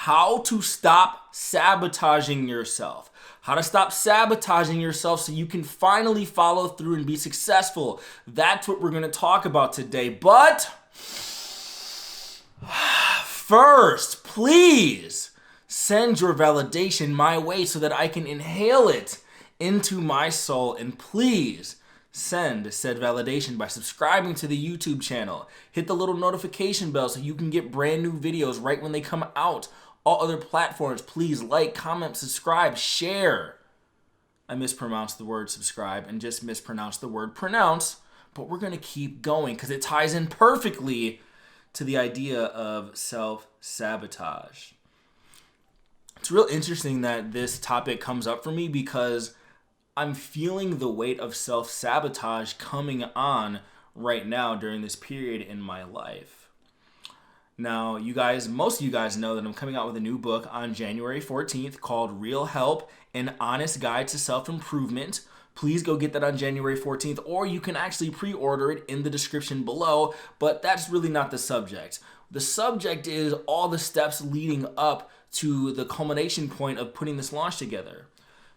how to stop sabotaging yourself. How to stop sabotaging yourself so you can finally follow through and be successful. That's what we're going to talk about today. But first, please send your validation my way so that I can inhale it into my soul. And please send said validation by subscribing to the YouTube channel. Hit the little notification bell so you can get brand new videos right when they come out. All other platforms, please like, comment, subscribe, share. I mispronounced the word subscribe and just mispronounced the word pronounce, but we're going to keep going because it ties in perfectly to the idea of self-sabotage. It's real interesting that this topic comes up for me because I'm feeling the weight of self-sabotage coming on right now during this period in my life. Now, most of you guys know that I'm coming out with a new book on January 14th called Real Help, An Honest Guide to Self-Improvement. Please go get that on January 14th, or you can actually pre-order it in the description below, but that's really not the subject. The subject is all the steps leading up to the culmination point of putting this launch together.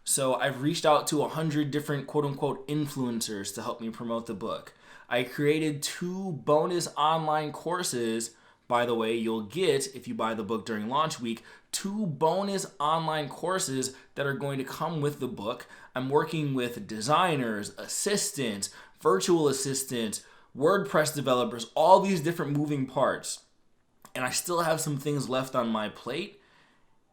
So I've reached out to 100 different quote-unquote influencers to help me promote the book. I created 2 bonus online courses. By the way, you'll get, if you buy the book during launch week, 2 bonus online courses that are going to come with the book. I'm working with designers, assistants, virtual assistants, WordPress developers, all these different moving parts. And I still have some things left on my plate,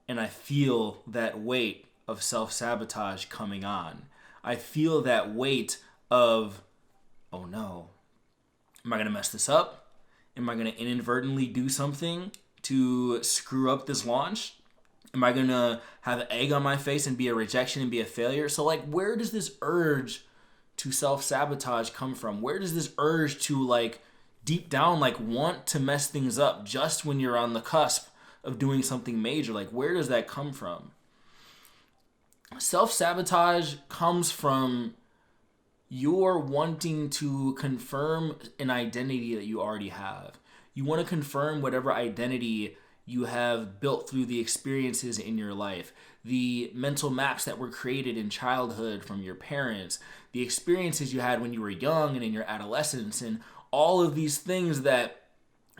and I feel that weight of self-sabotage coming on. I feel that weight of, oh no, am I going to mess this up? Am I going to inadvertently do something to screw up this launch? Am I going to have an egg on my face and be a rejection and be a failure? So where does this urge to self-sabotage come from? Where does this urge to deep down want to mess things up just when you're on the cusp of doing something major? Where does that come from? Self-sabotage comes from you're wanting to confirm an identity that you already have. You want to confirm whatever identity you have built through the experiences in your life, the mental maps that were created in childhood from your parents, the experiences you had when you were young and in your adolescence, and all of these things that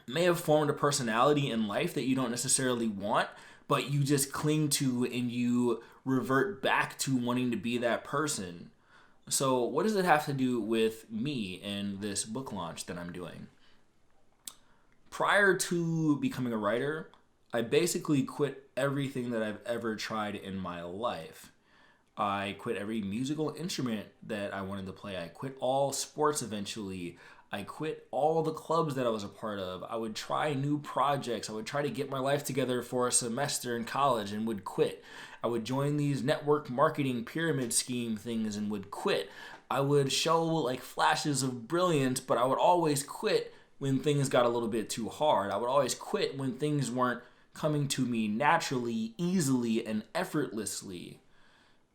may have formed a personality in life that you don't necessarily want, but you just cling to and you revert back to wanting to be that person. So what does it have to do with me and this book launch that I'm doing? Prior to becoming a writer, I basically quit everything that I've ever tried in my life. I quit every musical instrument that I wanted to play. I quit all sports eventually. I quit all the clubs that I was a part of. I would try new projects. I would try to get my life together for a semester in college and would quit. I would join these network marketing pyramid scheme things and would quit. I would show flashes of brilliance, but I would always quit when things got a little bit too hard. I would always quit when things weren't coming to me naturally, easily, and effortlessly.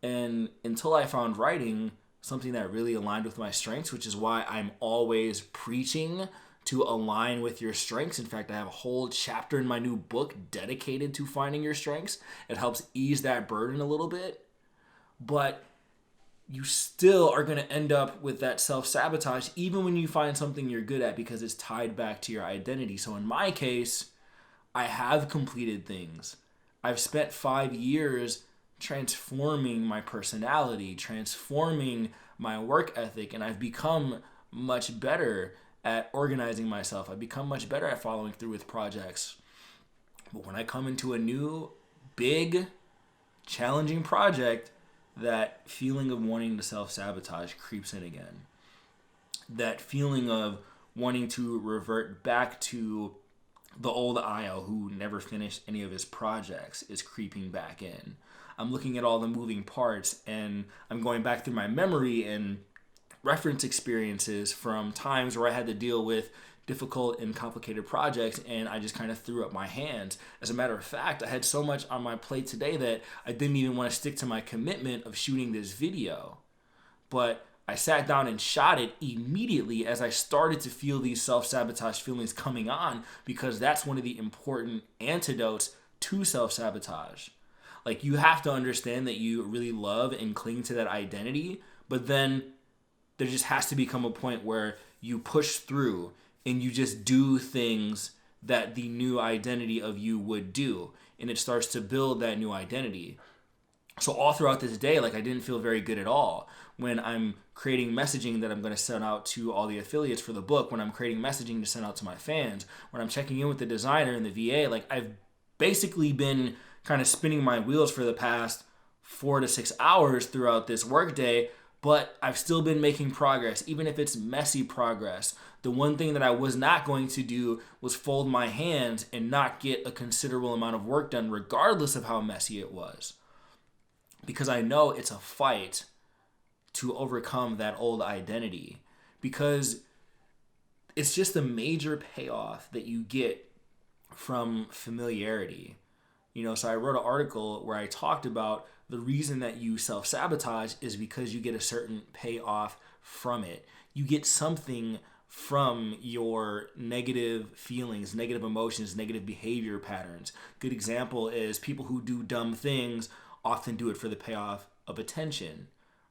And until I found writing something that really aligned with my strengths, which is why I'm always preaching to align with your strengths. In fact, I have a whole chapter in my new book dedicated to finding your strengths. It helps ease that burden a little bit. But you still are going to end up with that self-sabotage even when you find something you're good at because it's tied back to your identity. So in my case, I have completed things. I've spent 5 years transforming my personality, transforming my work ethic, and I've become much better at organizing myself. I've become much better at following through with projects. But when I come into a new, big, challenging project, that feeling of wanting to self-sabotage creeps in again. That feeling of wanting to revert back to the old Ayo who never finished any of his projects is creeping back in. I'm looking at all the moving parts and I'm going back through my memory and reference experiences from times where I had to deal with difficult and complicated projects and I just kind of threw up my hands. As a matter of fact, I had so much on my plate today that I didn't even want to stick to my commitment of shooting this video. But I sat down and shot it immediately as I started to feel these self-sabotage feelings coming on, because that's one of the important antidotes to self-sabotage. Like, you have to understand that you really love and cling to that identity, but then there just has to become a point where you push through and you just do things that the new identity of you would do, and it starts to build that new identity. So all throughout this day, like, I didn't feel very good at all when I'm creating messaging that I'm going to send out to all the affiliates for the book, when I'm creating messaging to send out to my fans, when I'm checking in with the designer and the VA. Like, I've basically been kind of spinning my wheels for the past 4 to 6 hours throughout this workday, but I've still been making progress, even if it's messy progress. The one thing that I was not going to do was fold my hands and not get a considerable amount of work done, regardless of how messy it was. Because I know it's a fight to overcome that old identity. Because it's just a major payoff that you get from familiarity. So I wrote an article where I talked about the reason that you self-sabotage is because you get a certain payoff from it. You get something from your negative feelings, negative emotions, negative behavior patterns. Good example is people who do dumb things often do it for the payoff of attention,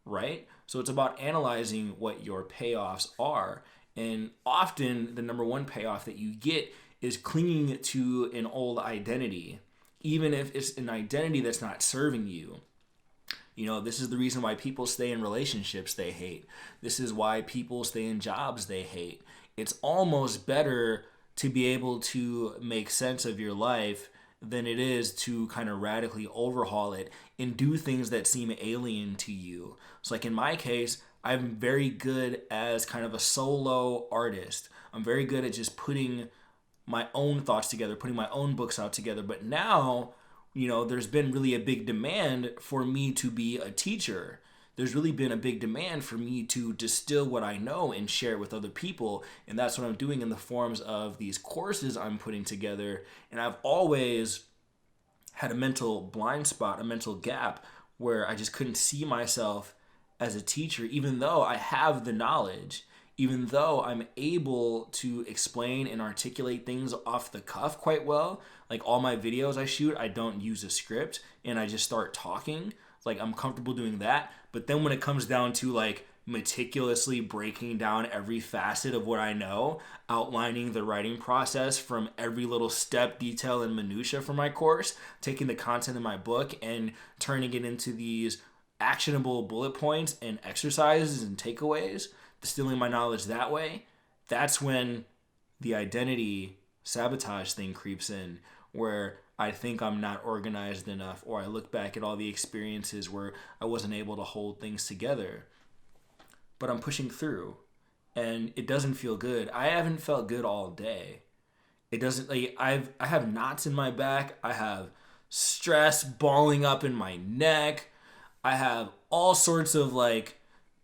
right? So it's about analyzing what your payoffs are. And often the number one payoff that you get is clinging to an old identity, even if it's an identity that's not serving you. This is the reason why people stay in relationships they hate. This is why people stay in jobs they hate. It's almost better to be able to make sense of your life than it is to kind of radically overhaul it and do things that seem alien to you. So like in my case, I'm very good as kind of a solo artist. I'm very good at just putting my own thoughts together, putting my own books out together. But now, there's been really a big demand for me to be a teacher. There's really been a big demand for me to distill what I know and share it with other people. And that's what I'm doing in the forms of these courses I'm putting together. And I've always had a mental blind spot, a mental gap, where I just couldn't see myself as a teacher, even though I have the knowledge, even though I'm able to explain and articulate things off the cuff quite well. Like all my videos I shoot, I don't use a script and I just start talking. Like I'm comfortable doing that. But then when it comes down to like meticulously breaking down every facet of what I know, outlining the writing process from every little step, detail, and minutia for my course, taking the content in my book and turning it into these actionable bullet points and exercises and takeaways, distilling my knowledge that way, that's when the identity sabotage thing creeps in, where I think I'm not organized enough, or I look back at all the experiences where I wasn't able to hold things together. But I'm pushing through, and it doesn't feel good. I haven't felt good all day. It doesn't, like, I have knots in my back. I have stress balling up in my neck. I have all sorts of like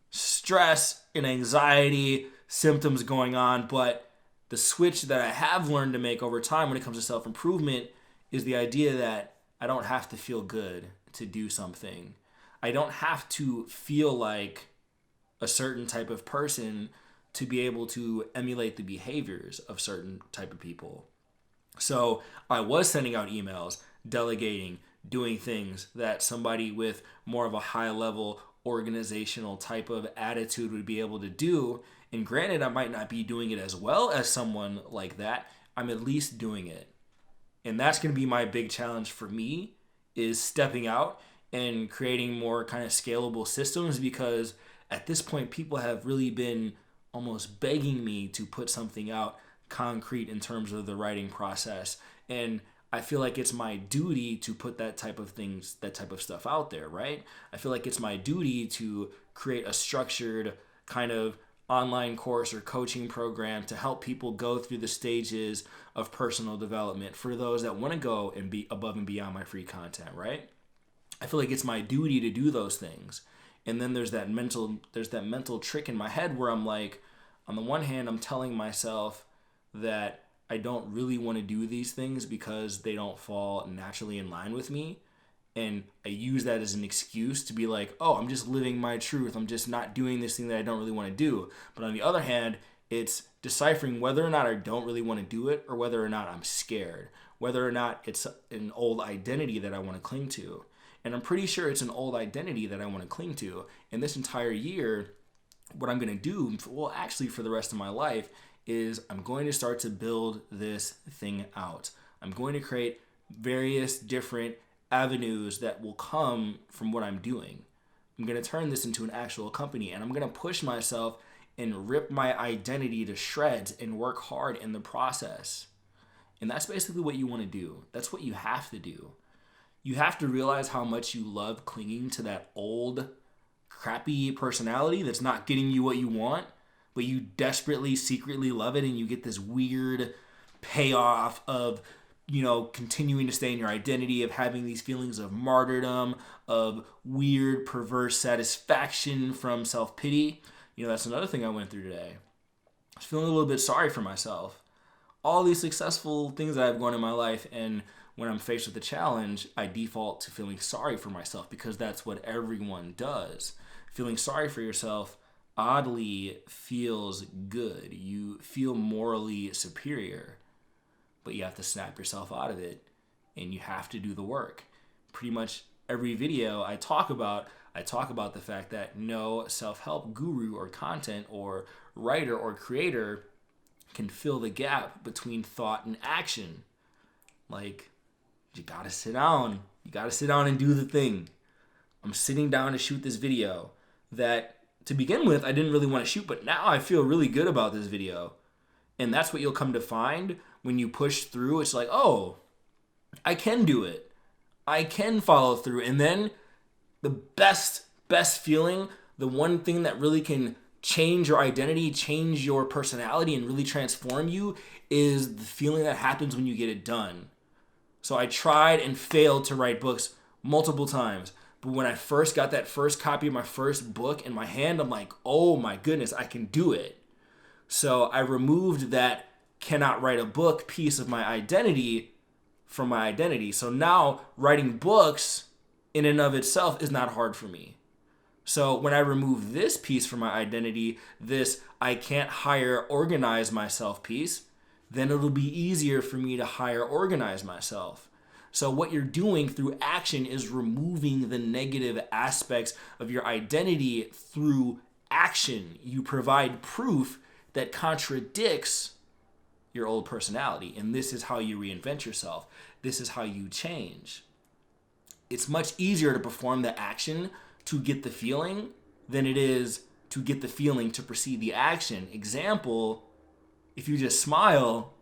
stress and anxiety symptoms going on, but the switch that I have learned to make over time when it comes to self-improvement is the idea that I don't have to feel good to do something. I don't have to feel like a certain type of person to be able to emulate the behaviors of certain type of people. So I was sending out emails, delegating, doing things that somebody with more of a high level organizational type of attitude would be able to do. And granted, I might not be doing it as well as someone like that. I'm at least doing it. And that's going to be my big challenge for me, is stepping out and creating more kind of scalable systems, because at this point, people have really been almost begging me to put something out concrete in terms of the writing process. And I feel like it's my duty to put that type of stuff out there, right? I feel like it's my duty to create a structured kind of online course or coaching program to help people go through the stages of personal development for those that want to go and be above and beyond my free content, right? I feel like it's my duty to do those things. And then there's that mental trick in my head where I'm like, on the one hand, I'm telling myself that I don't really want to do these things because they don't fall naturally in line with me. And I use that as an excuse to be like, oh, I'm just living my truth. I'm just not doing this thing that I don't really want to do. But on the other hand, it's deciphering whether or not I don't really want to do it or whether or not I'm scared. whether or not it's an old identity that I want to cling to. And I'm pretty sure it's an old identity that I want to cling to. And this entire year, what I'm going to do, well, actually for the rest of my life, is I'm going to start to build this thing out. I'm going to create various different avenues that will come from what I'm doing. I'm going to turn this into an actual company, and I'm going to push myself and rip my identity to shreds and work hard in the process. And that's basically what you want to do. That's what you have to do. You have to realize how much you love clinging to that old, crappy personality that's not getting you what you want, but you desperately, secretly love it, and you get this weird payoff of, continuing to stay in your identity, of having these feelings of martyrdom, of weird, perverse satisfaction from self-pity. That's another thing I went through today. I was feeling a little bit sorry for myself. All these successful things that I've gone in my life, and when I'm faced with a challenge, I default to feeling sorry for myself because that's what everyone does. Feeling sorry for yourself oddly feels good. You feel morally superior, but you have to snap yourself out of it, and you have to do the work. Pretty much every video I talk about the fact that no self-help guru or content or writer or creator can fill the gap between thought and action. Like, you gotta sit down. You gotta sit down and do the thing. I'm sitting down to shoot this video that, to begin with, I didn't really want to shoot, but now I feel really good about this video. And that's what you'll come to find when you push through. It's like, oh, I can do it. I can follow through. And then the best feeling, the one thing that really can change your identity, change your personality, and really transform you is the feeling that happens when you get it done. So I tried and failed to write books multiple times. But when I first got that first copy of my first book in my hand, I'm like, oh my goodness, I can do it. So I removed that cannot write a book piece of my identity from my identity. So now writing books in and of itself is not hard for me. So when I remove this piece from my identity, this I can't hire, organize myself piece, then it'll be easier for me to hire, organize myself. So what you're doing through action is removing the negative aspects of your identity through action. You provide proof that contradicts your old personality. And this is how you reinvent yourself. This is how you change. It's much easier to perform the action to get the feeling than it is to get the feeling to precede the action. Example, if you just smile,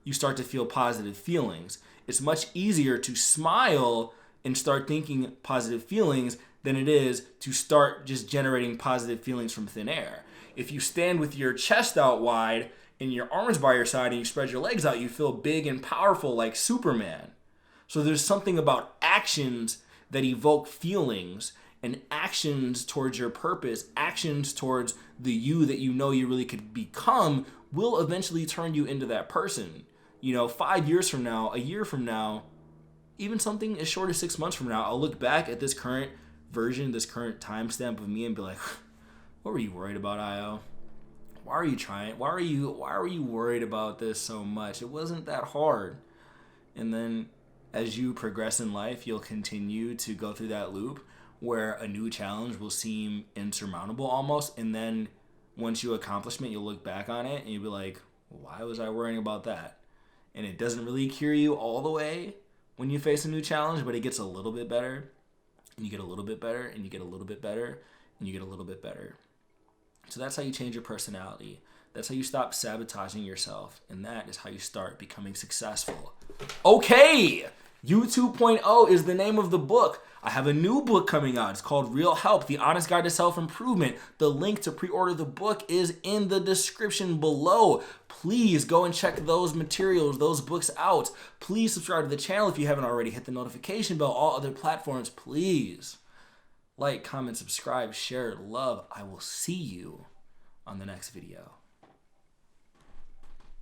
you start to feel positive feelings. It's much easier to smile and start thinking positive feelings than it is to start just generating positive feelings from thin air. If you stand with your chest out wide and your arms by your side and you spread your legs out, you feel big and powerful like Superman. So there's something about actions that evoke feelings, and actions towards your purpose, actions towards the you that you know you really could become will eventually turn you into that person. 5 years from now, a year from now, even something as short as 6 months from now, I'll look back at this current version, this current timestamp of me and be like, what were you worried about, Ayo? Why are you trying? Why are you worried about this so much? It wasn't that hard. And then as you progress in life, you'll continue to go through that loop where a new challenge will seem insurmountable almost. And then once you accomplish it, you'll look back on it and you'll be like, why was I worrying about that? And it doesn't really cure you all the way when you face a new challenge, but it gets a little bit better, and you get a little bit better, and you get a little bit better, and you get a little bit better. So that's how you change your personality. That's how you stop sabotaging yourself, and that is how you start becoming successful. Okay, You 2.0 is the name of the book. I have a new book coming out. It's called Real Help, The Honest Guide to Self-Improvement. The link to pre-order the book is in the description below. Please go and check those materials, those books out. Please subscribe to the channel if you haven't already. Hit the notification bell. All other platforms, please. Like, comment, subscribe, share, love. I will see you on the next video.